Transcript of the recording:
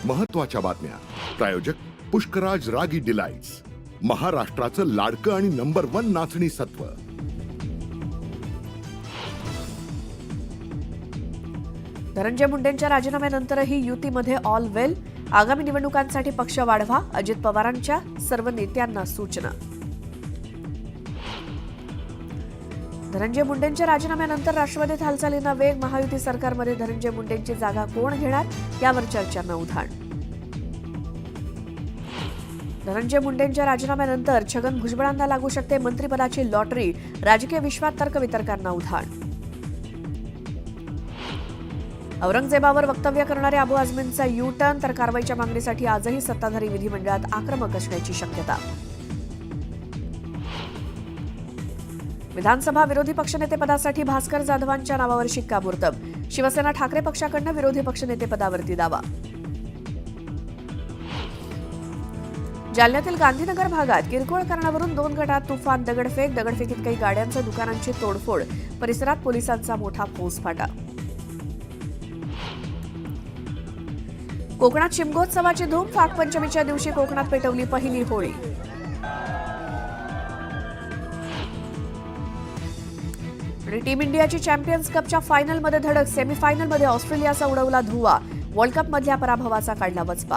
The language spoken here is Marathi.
महत्त्वाच्या बातम्या. प्रायोजक पुष्कराज रागी डिलाइट्स, महाराष्ट्राचं लाडकं आणि नंबर 1 नाचणी सत्व. धनंजय मुंडेंच्या राजीनाम्यानंतरही युतीमध्ये ऑल वेल. आगामी निवडणुकांसाठी पक्ष वाढवा, अजित पवारांच्या सर्व नेत्यांना सूचना. धनंजय मुंडेंच्या राजीनाम्यानंतर राष्ट्रवादीत हालचालींना वेग. महायुती सरकारमध्ये धनंजय मुंडेंची जागा कोण घेणार यावर चर्चांना उधाण. धनंजय मुंडेंच्या राजीनाम्यानंतर छगन भुजबळांना लागू शकते मंत्रिपदाची लॉटरी. राजकीय विश्वात तर्कवितर्कांना उधाण. औरंगजेबावर वक्तव्य करणाऱ्या अबू आझमींचा यू टर्न, तर कारवाईच्या मागणीसाठी आजही सत्ताधारी विधिमंडळात आक्रमक असण्याची शक्यता. विधानसभा विरोधी पक्षनेतेपदासाठी भास्कर जाधवांच्या नावावर शिक्कामोर्तब. शिवसेना ठाकरे पक्षाकडून विरोधी पक्षनेतेपदावरती दावा. जालन्यातील गांधीनगर भागात किरकोळ कारणावरून 2 गटात तुफान दगडफेक. दगडफेकीत काही गाड्यांच्या दुकानांची तोडफोड. परिसरात पोलिसांचा मोठा फौजफाटा. कोकणात शिमगोत्सवाची धूम. नागपंचमीच्या दिवशी कोकणात पेटवली पहिली होळी. आणि टीम इंडियाची चॅम्पियन्स कपच्या फायनलमध्ये धडक. सेमीफायनलमध्ये ऑस्ट्रेलियाचा उडवला धुव्वा. वर्ल्ड कपमधल्या पराभवाचा काढला वचपा.